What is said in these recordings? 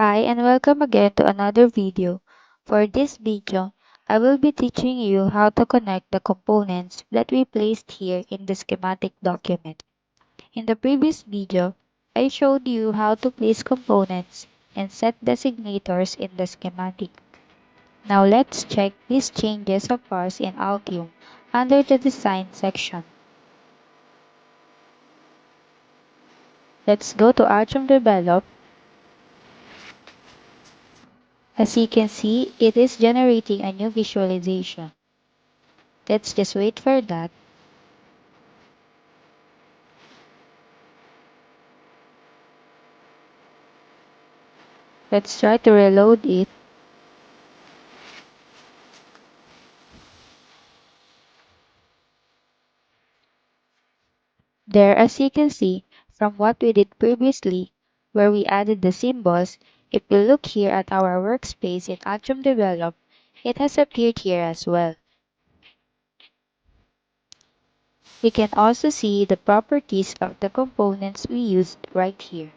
Hi and welcome again to another video. For this video, I will be teaching you how to connect the components that we placed here in the schematic document. In the previous video, I showed you how to place components and set designators in the schematic. Now let's check these changes of ours in Altium under the Design section. Let's go to Altium Develop. As you can see, it is generating a new visualization. Let's just wait for that. Let's try to reload it. There, as you can see, from what we did previously, where we added the symbols, if we look here at our workspace in Altium Develop, it has appeared here as well. We can also see the properties of the components we used right here.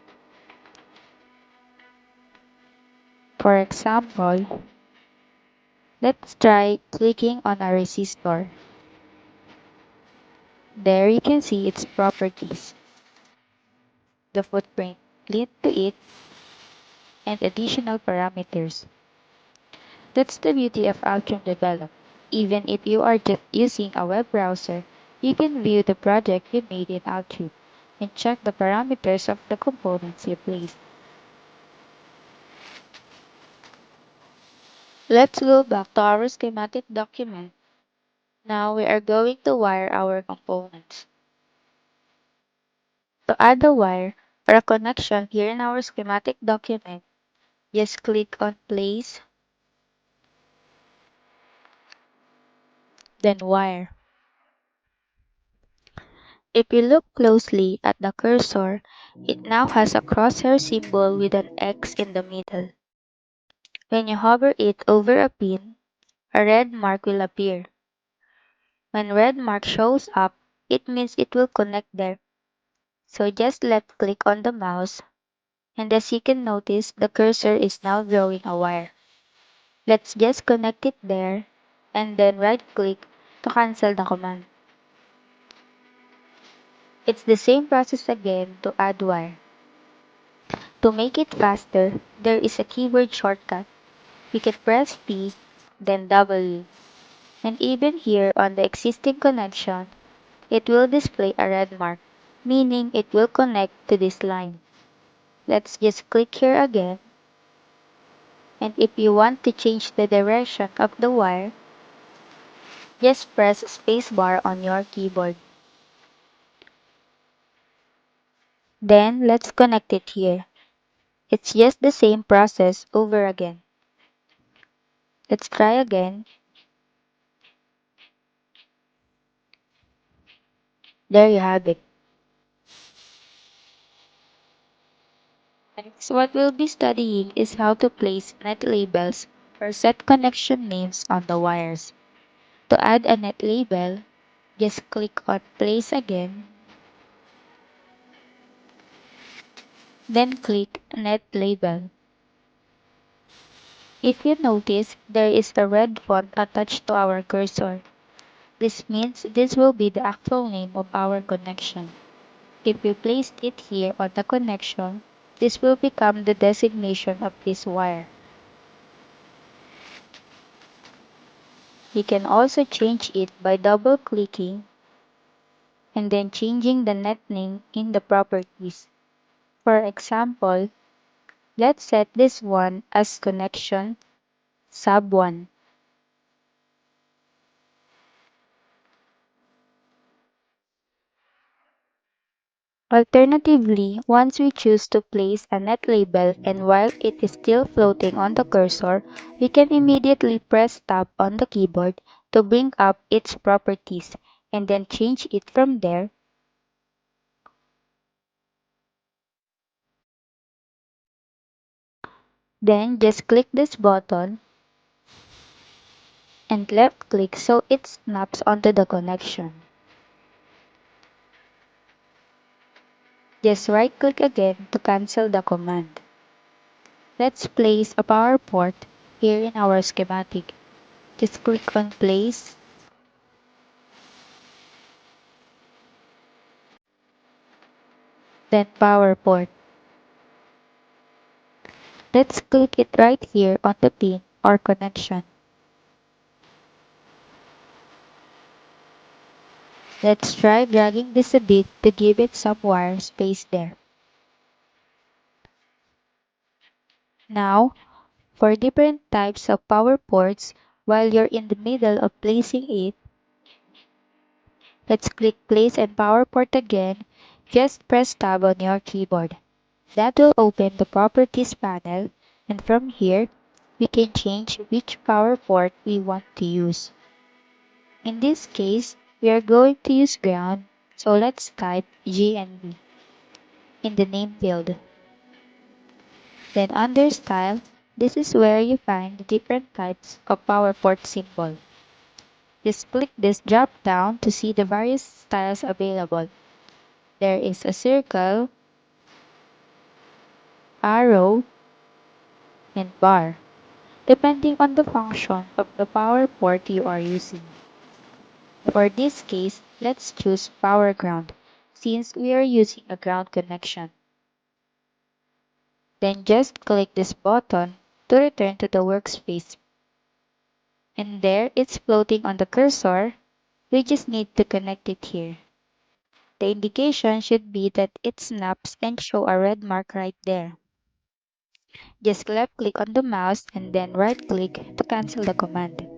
For example, let's try clicking on a resistor. There you can see its properties, the footprint linked to it, and additional parameters. That's the beauty of Altium Develop. Even if you are just using a web browser, you can view the project you made in Altium and check the parameters of the components you placed. Let's go back to our schematic document. Now we are going to wire our components. To add a wire or a connection here in our schematic document, just click on Place, then Wire. If you look closely at the cursor, it now has a crosshair symbol with an X in the middle. When you hover it over a pin, a red mark will appear. When red mark shows up, it means it will connect there. So just left click on the mouse, and as you can notice, the cursor is now drawing a wire. Let's just connect it there, and then right click to cancel the command. It's the same process again to add wire. To make it faster, there is a keyboard shortcut. You can press P, then W. And even here on the existing connection, it will display a red mark, meaning it will connect to this line. Let's just click here again. And if you want to change the direction of the wire, just press spacebar on your keyboard. Then let's connect it here. It's just the same process over again. Let's try again. There you have it. Next, what we'll be studying is how to place net labels or set connection names on the wires. To add a net label, just click on Place again, then click Net Label. If you notice, there is a red font attached to our cursor. This means this will be the actual name of our connection. If we placed it here on the connection, this will become the designation of this wire. You can also change it by double-clicking and then changing the net name in the properties. For example, let's set this one as connection sub 1. Alternatively, once we choose to place a net label and while it is still floating on the cursor, we can immediately press Tab on the keyboard to bring up its properties and then change it from there. Then just click this button and left click so it snaps onto the connection. Just right click again to cancel the command. Let's place a power port here in our schematic. Just click on place, then power port. Let's click it right here on the pin or connection. Let's try dragging this a bit to give it some wire space there. Now, for different types of power ports, while you're in the middle of placing it, let's click place and power port again. Just press tab on your keyboard. That will open the properties panel, and from here, we can change which power port we want to use. In this case, we are going to use ground, so let's type GNB in the name field. Then under style, this is where you find the different types of power port symbol. Just click this drop down to see the various styles available. There is a circle, arrow, and bar, depending on the function of the power port you are using. For this case, let's choose power ground since we are using a ground connection. Then just click this button to return to the workspace. And there it's floating on the cursor. We just need to connect it here. The indication should be that it snaps and show a red mark right there. Just left click on the mouse and then right click to cancel the command.